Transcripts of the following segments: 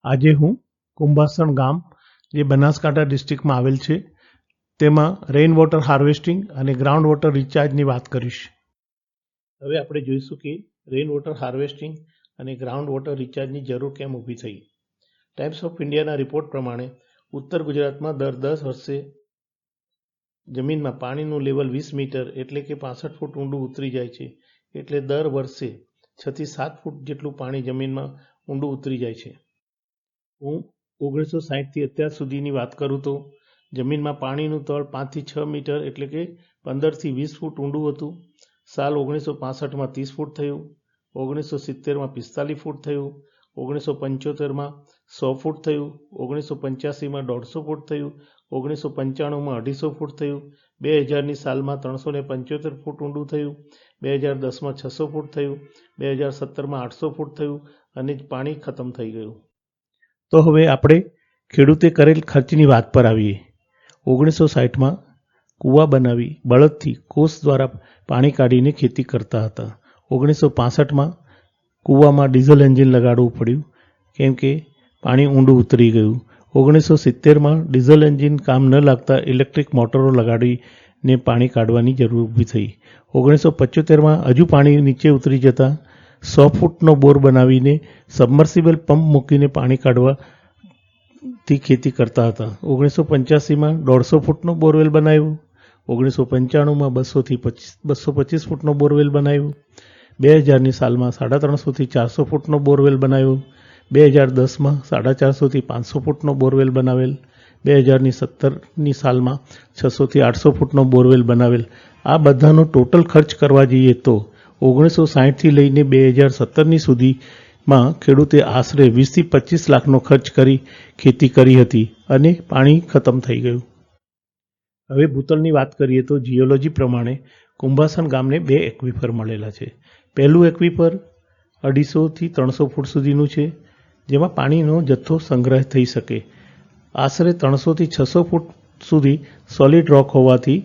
આજે હું કુંભાસણ ગામ જે બનાસકાંઠા ડિસ્ટ્રિક્ટમાં આવેલ છે તેમાં રેઇન વોટર હાર્વેસ્ટિંગ અને ગ્રાઉન્ડ વોટર રિચાર્જની વાત કરીશ. હવે આપણે જોઈશું કે રેઇન વોટર હાર્વેસ્ટિંગ અને ગ્રાઉન્ડ વોટર રિચાર્જની જરૂર કેમ ઊભી થઈ. ટાઈમ્સ ઓફ ઇન્ડિયાના રિપોર્ટ પ્રમાણે ઉત્તર ગુજરાતમાં દર 10 વર્ષે જમીનમાં પાણીનું લેવલ 20 મીટર એટલે કે 65 ફૂટ ઊંડું ઉતરી જાય છે. એટલે દર વર્ષે 6 થી 7 ફૂટ જેટલું પાણી જમીનમાં ઊંડું ઉતરી જાય છે. હું 1960 થી અત્યાર સુધીની વાત કરું તો જમીનમાં પાણીનું તળ 5 થી 6 મીટર એટલે કે 15 થી 20 ફૂટ ઊંડું હતું. સાલ 1965માં 30 ફૂટ થયું, 1970માં 45 ફૂટ થયું, 1975માં 100 ફૂટ થયું, 1985માં 150 ફૂટ થયું, 1995માં 250 ફૂટ થયું, 2000ની સાલમાં 375 ફૂટ ઊંડું થયું, 2010માં 600 ફૂટ થયું, 2017માં 800 ફૂટ થયું અને પાણી ખતમ થઈ ગયું. તો હવે આપણે ખેડૂતે કરેલ ખર્ચની વાત પર આવીએ. 1960માં કૂવા બનાવી બળદથી કોસ દ્વારા પાણી કાઢીને ખેતી કરતા હતા. 1965માં કૂવામાં ડીઝલ એન્જિન લગાડવું પડ્યું કેમ કે પાણી ઊંડું ઉતરી ગયું. 1970માં ડીઝલ એન્જિન કામ ન લાગતા ઇલેક્ટ્રિક મોટરો લગાડીને પાણી કાઢવાની જરૂર ઊભી થઈ. 1975માં હજુ પાણી નીચે ઉતરી જતા 100 ફૂટનો બોર બનાવીને સબમર્સિબલ પંપ મૂકીને પાણી કાઢવાથી ખેતી કરતા હતા. 1985માં 150 ફૂટનો બોરવેલ બનાવ્યું. 1995માં 200 થી 225 ફૂટનો બોરવેલ બનાવ્યું. 2000ની સાલમાં 350 થી 400 ફૂટનો બોરવેલ બનાવ્યો. 2010માં 450 થી 500 ફૂટનો બોરવેલ બનાવેલ. 2017ની સાલમાં 600 થી 800 ફૂટનો બોરવેલ બનાવેલ. આ બધાનો ટોટલ ખર્ચ કરવા જઈએ તો 1960 થી લઈને 2017ની સુધીમાં ખેડૂતે આશરે 20 થી 25 લાખનો ખર્ચ કરી ખેતી કરી હતી અને પાણી ખતમ થઈ ગયું. હવે ભૂતળની વાત કરીએ તો જીઓલોજી પ્રમાણે કુંભાસણ ગામને 2 એક્વિફર મળેલા છે. પહેલું એક્વિફર 250 થી 300 ફૂટ સુધીનું છે જેમાં પાણીનો જથ્થો સંગ્રહ થઈ શકે. આશરે 300 થી 600 ફૂટ સુધી સોલિડ રોક હોવાથી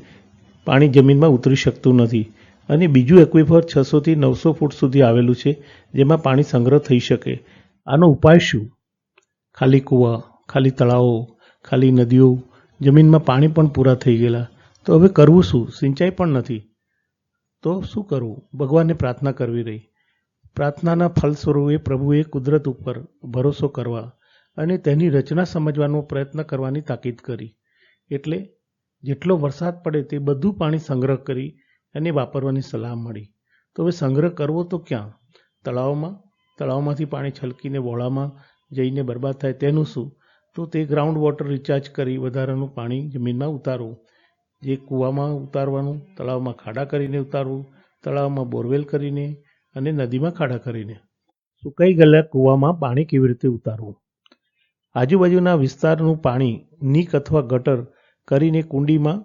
પાણી જમીનમાં ઉતરી શકતું નથી. અને બીજું એક્વિફર 600 થી 900 ફૂટ સુધી આવેલું છે જેમાં પાણી સંગ્રહ થઈ શકે. આનો ઉપાય શું? ખાલી કૂવા, ખાલી તળાવો, ખાલી નદીઓ, જમીનમાં પાણી પણ પૂરા થઈ ગયેલા. તો હવે કરવું શું? સિંચાઈ પણ નથી. તો શું કરવું? ભગવાનને પ્રાર્થના કરવી રહી. પ્રાર્થનાના ફલ સ્વરૂપે પ્રભુએ કુદરત ઉપર ભરોસો કરવા અને તેની રચના સમજવાનો પ્રયત્ન કરવાની તાકીદ કરી. એટલે જેટલો વરસાદ પડે તે બધું પાણી સંગ્રહ કરી અને વાપરવાની સલાહ મળી. તો હવે સંગ્રહ કરવો તો ક્યાં? તળાવમાંથી પાણી છલકીને વોળામાં જઈને બરબાદ થાય તેનું શું? તો તે ગ્રાઉન્ડ વોટર રિચાર્જ કરી વધારાનું પાણી જમીનમાં ઉતારવું. જે કૂવામાં ઉતારવાનું, તળાવમાં ખાડા કરીને ઉતારવું, તળાવમાં બોરવેલ કરીને અને નદીમાં ખાડા કરીને. સુકાઈ ગયેલા કૂવામાં પાણી કેવી રીતે ઉતારવું? આજુબાજુના વિસ્તારનું પાણી નીક અથવા ગટર કરીને કુંડીમાં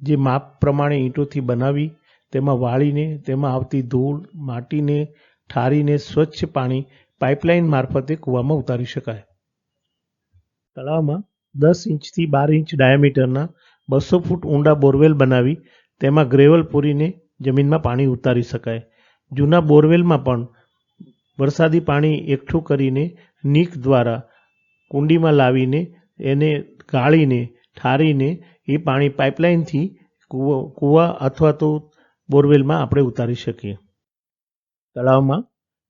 જે માપ પ્રમાણે ઈંટોથી બનાવી તેમાં વાળીને તેમાં આવતી ધૂળ, માટીને ઠારીને સ્વચ્છ પાણી પાઇપલાઇન મારફતે કૂવામાં ઉતારી શકાય. તળાવમાં 10 ઇંચથી 12 ઇંચ ડાયામીટરના 200 ફૂટ ઊંડા બોરવેલ બનાવી તેમાં ગ્રેવલ પૂરીને જમીનમાં પાણી ઉતારી શકાય. જૂના બોરવેલમાં પણ વરસાદી પાણી એકઠું કરીને નીક દ્વારા કુંડીમાં લાવીને એને ગાળીને ઠારીને એ પાણી પાઇપલાઇનથી કૂવા અથવા તો બોરવેલમાં આપણે ઉતારી શકીએ. તળાવમાં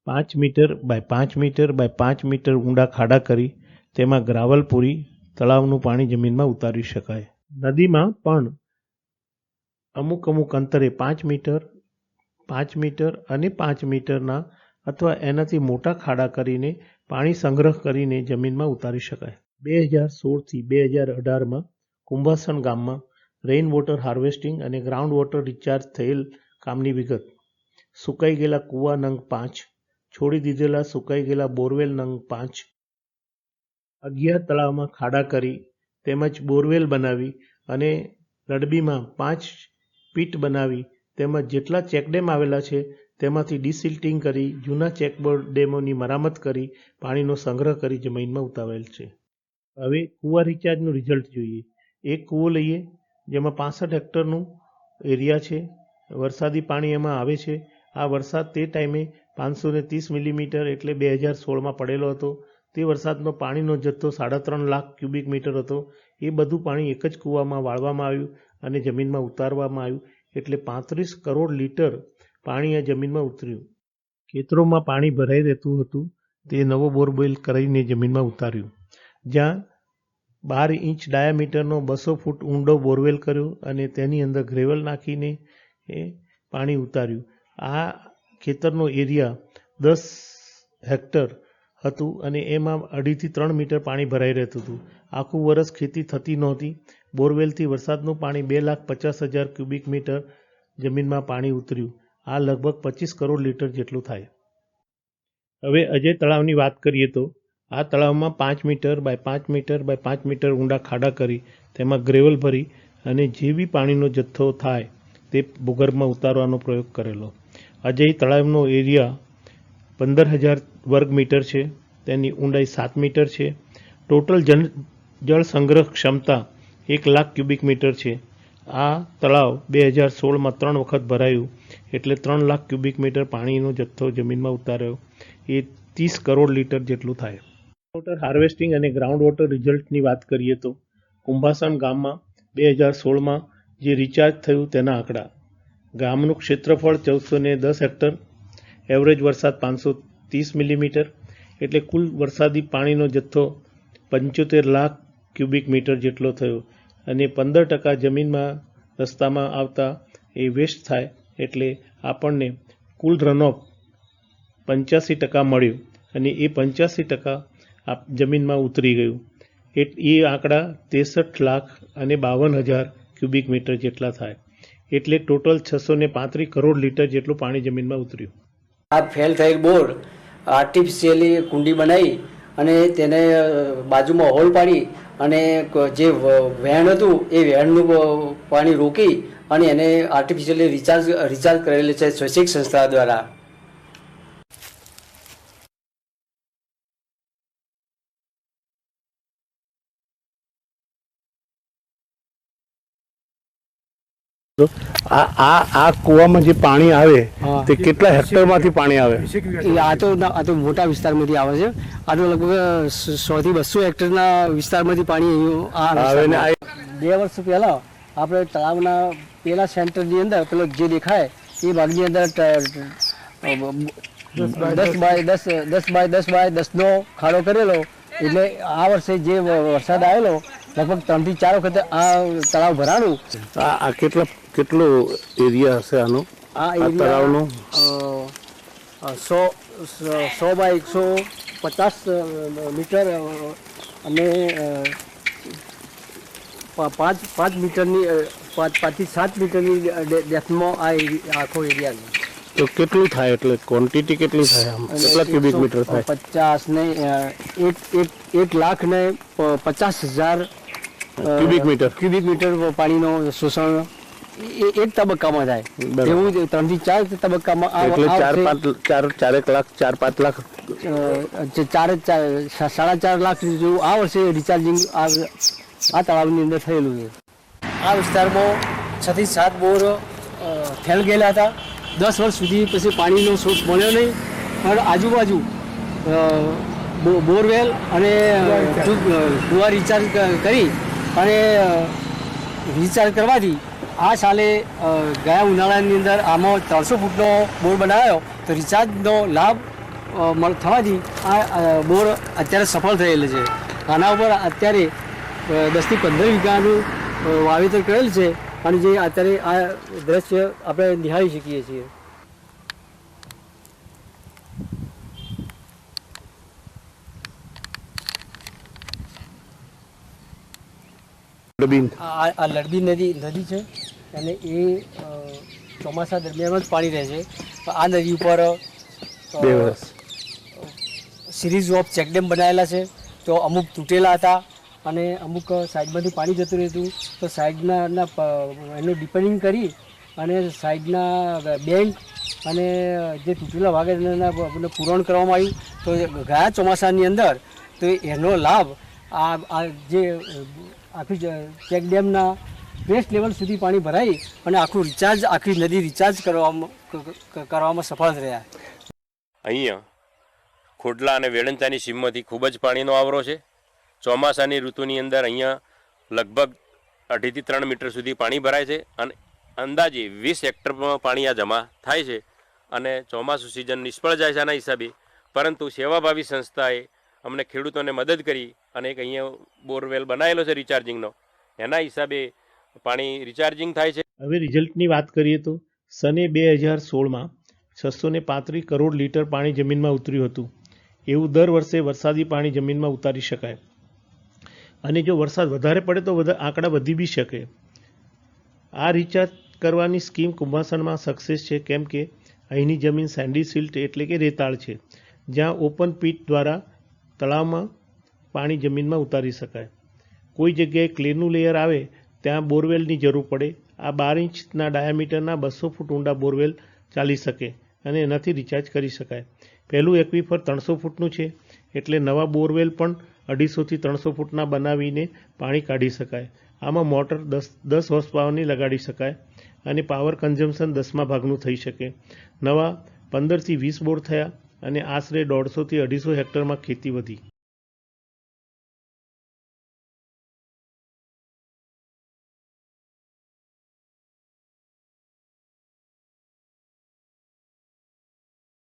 5 metre by 5 metre by 5 metre ઊંડા ખાડા કરી તેમાં ગ્રાવલ પૂરી તળાવનું પાણી જમીનમાં ઉતારી શકાય. નદીમાં પણ અમુક અંતરે 5 મીટર અને 5 મીટરના અથવા એનાથી મોટા ખાડા કરીને પાણી સંગ્રહ કરીને જમીનમાં ઉતારી શકાય. 2016 થી 2018માં કુંભાસણ ગામમાં રેઇન વોટર હાર્વેસ્ટિંગ અને ગ્રાઉન્ડ વોટર રિચાર્જ થયેલ કામની વિગત. સુકાઈ ગયેલા કૂવા નંગ 5, છોડી દીધેલા સુકાઈ ગયેલા બોરવેલ નંગ 5, 11 તળાવમાં ખાડા કરી તેમજ બોરવેલ બનાવી અને રડબીમાં 5 પીટ બનાવી તેમજ જેટલા ચેકડેમ આવેલા છે તેમાંથી ડિસિલ્ટિંગ કરી જૂના ચેકડેમોની મરામત કરી પાણીનો સંગ્રહ કરી જમીનમાં ઉતારેલ છે. હવે કૂવા રિચાર્જનું રિઝલ્ટ જોઈએ. એક કૂવો લઈએ જેમાં 65 હેક્ટરનું એરિયા છે. વરસાદી પાણી એમાં આવે છે. આ વરસાદ તે ટાઈમે 530 મિલીમીટર એટલે 2016માં પડેલો હતો. તે વરસાદનો પાણીનો જથ્થો 3.5 લાખ ક્યુબિક મીટર હતો. એ બધું પાણી એક જ કૂવામાં વાળવામાં આવ્યું અને જમીનમાં ઉતારવામાં આવ્યું, એટલે 35 કરોડ લીટર પાણી આ જમીનમાં ઉતર્યું. ખેતરોમાં પાણી ભરાઈ રહેતું હતું, તે નવો બોરવેલ કરીને જમીનમાં ઉતાર્યું. જ્યાં 12 ઇંચ ડાયામીટરનો 200 ફૂટ ઊંડો બોરવેલ કર્યો અને તેની અંદર ગ્રેવલ નાખીને પાણી ઉતાર્યું. આ ખેતરનો એરિયા 10 હેક્ટર હતું અને એમાં 2.5 થી 3 મીટર પાણી ભરાઈ રહેતું હતું. આખું વર્ષ ખેતી થતી નહોતી. બોરવેલથી વરસાદનું પાણી 2,50,000 ક્યુબિક મીટર જમીનમાં પાણી ઉતર્યું. આ લગભગ 25 કરોડ લીટર જેટલું થાય. હવે અજય તળાવની વાત કરીએ તો આ તળાવમાં 5 metre by 5 metre by 5 metre ઊંડા ખાડા કરી તેમાં ગ્રેવલ ભરી અને જે બી પાણીનો જથ્થો થાય તે ભૂગર્ભમાં ઉતારવાનો પ્રયોગ કરેલો. અજય તળાવનો એરિયા 15,000 વર્ગ મીટર છે. તેની ઊંડાઈ 7 મીટર છે. ટોટલ જળ સંગ્રહ ક્ષમતા 1 લાખ ક્યુબિક મીટર છે. આ તળાવ 2016માં 3 વખત ભરાયું, એટલે 3 લાખ ક્યુબિક મીટર પાણીનો જથ્થો જમીનમાં ઉતાર્યો. એ 30 કરોડ લીટર જેટલું થાય. વોટર હાર્વેસ્ટિંગ અને ગ્રાઉન્ડ વોટર રિઝલ્ટની વાત કરીએ તો કુંભાસણ ગામમાં 2016માં જે રિચાર્જ થયું તેના આંકડા. ગામનું ક્ષેત્રફળ 1410 હેક્ટર, એવરેજ વરસાદ 530 મિલીમીટર, એટલે કુલ વરસાદી પાણીનો જથ્થો 75 લાખ ક્યુબિક મીટર જેટલો થયો અને 15% જમીનમાં રસ્તામાં આવતા એ વેસ્ટ થાય, એટલે આપણને કુલ રનઓફ 85% મળ્યું અને એ 85% જમીનમાં ઉતરી ગયું. એ આંકડા 63 લાખ અને 52,000 ક્યુબિક મીટર જેટલા થાય, એટલે ટોટલ 635 કરોડ લીટર જેટલું પાણી જમીનમાં ઉતર્યું. આ ફેલ થયેલ બોર આર્ટિફિશિયલી કુંડી બનાવી અને તેને બાજુમાં હોલ પાડી અને જે વહેણ હતું એ વહેણનું પાણી રોકી અને એને આર્ટિફિશિયલી રિચાર્જ કરેલું છે સ્વૈચ્છિક સંસ્થા દ્વારા. આ કૂવામાં જે પાણી આવે તે કેટલા હેક્ટરમાંથી પાણી આવે? આ તો મોટા વિસ્તારમાંથી આવે છે. આ તો લગભગ 100 થી 200 હેક્ટરના વિસ્તારમાંથી પાણી આવે. 2 વર્ષ પહેલા આપણે તળાવના પેલા સેન્ટરની અંદર પેલો જે દેખાય એ ભાગની અંદર 10 બાય 10નો ખાડો કરેલો. એટલે આ વર્ષે જે વરસાદ આવેલો લગભગ 3 થી 4 વખત આ તળાવ ભરાણું. આ કેટલો એરિયા હશે આનો? આ તળાવનો 100 બાય 150 મીટર અને 5 મીટરની 5 થી 7 મીટરની ડેપ્થમાં આ આખો એરિયા છે. તો કેટલું થાય, એટલે ક્વોન્ટિટી કેટલી થાય, કેટલા ક્યુબિક મીટર થાય? 50 ને 1 લાખ ને 50,000 ક્યુબિક મીટર પાણીનો શોષણ એક તબક્કામાં થાય. એવું 3 થી 4 તબક્કામાં એટલે 4-5 લાખ 4.5 લાખ જેવું આ વર્ષે રિચાર્જિંગ આ તળાવની અંદર થયેલું છે. આ વિસ્તારમાં 6 થી 7 બોર ફેલ ગયેલા હતા. 10 વર્ષ સુધી પછી પાણીનો સોર્સ મળ્યો નહીં, પણ આજુબાજુ બોરવેલ અને કુવા રિચાર્જ કરી અને રિચાર્જ કરવાથી આ સાલે ગયા ઉનાળાની અંદર આમાં 300 ફૂટનો બોર બનાવ્યો તો રિચાર્જનો લાભ થવાથી આ બોર અત્યારે સફળ થયેલ છે. આના ઉપર અત્યારે 10 થી 15 વીઘાનું વાવેતર કરેલ છે અને જે અત્યારે આ દ્રશ્ય આપણે નિહાળી શકીએ છીએ. આ લડબી નદી છે અને એ ચોમાસા દરમિયાન જ પાણી રહે છે. આ નદી ઉપર સિરીઝ ઓફ ચેકડેમ બનાવેલા છે, તો અમુક તૂટેલા હતા અને અમુક સાઈડમાંથી પાણી જતું રહેતું, તો સાઈડના એનું ડિપેન્ડિંગ કરી અને સાઈડના બેંક અને જે તૂટેલા ભાગ એના પૂરણ કરવામાં આવ્યું. તો ગયા ચોમાસાની અંદર તો એનો લાભ આ જે આખી ચેકડેમના બેસ્ટ લેવલ સુધી પાણી ભરાઈ અને આખી નદી રિચાર્જ કરવામાં સફળ રહ્યા. અહીંયા ખોડલા અને વેળંચાની સીમમાંથી ખૂબ જ પાણીનો આવરો છે. ચોમાસાની ઋતુની અંદર અહીંયા લગભગ 2.5 થી 3 મીટર સુધી પાણી ભરાય છે અને અંદાજે 20 હેક્ટરમાં પાણી આ જમા થાય છે અને ચોમાસું સિઝન નિષ્ફળ જાય છે આના હિસાબે. પરંતુ સેવાભાવી સંસ્થાએ અમને ખેડૂતોને મદદ કરી અને એક અહીંયા બોરવેલ બનાવેલો છે રિચાર્જિંગનો, એના હિસાબે પાણી રિચાર્જિંગ થાય છે. હવે રિઝલ્ટની વાત કરીએ તો સને 2016માં 635 કરોડ લીટર પાણી જમીનમાં ઉતર્યું હતું. એવું દર વર્ષે વરસાદી પાણી જમીનમાં ઉતારી શકાય અને જો વરસાદ વધારે પડે તો આંકડા વધી બી શકે. આ રિચાર્જ કરવાની સ્કીમ કુંભાસણમાં સક્સેસ છે, કેમ કે અહીંની જમીન સેન્ડી સિલ્ટ એટલે કે રેતાળ છે, જ્યાં ઓપન પીટ દ્વારા તળાવમાં પાણી જમીનમાં ઉતારી શકાય. કોઈ જગ્યાએ ક્લેનું લેયર આવે ત્યાં બોરવેલની જરૂર પડે. આ 12 ઇંચના ડાયામીટરના 200 ફૂટ ઊંડા બોરવેલ ચાલી શકે અને એનાથી રિચાર્જ કરી શકાય. પહેલું એક્વિફર 300 ફૂટનું છે, એટલે નવા બોરવેલ પણ 250 થી 300 ફૂટના બનાવીને પાણી કાઢી શકાય. આમાં મોટર 10 હોર્સ પાવરની લગાડી શકાય અને પાવર કન્ઝમ્પશન 10મા ભાગનું થઈ શકે. નવા 15 થી 20 બોર થયા અને આશરે 150 થી 250 હેક્ટરમાં ખેતી વધી.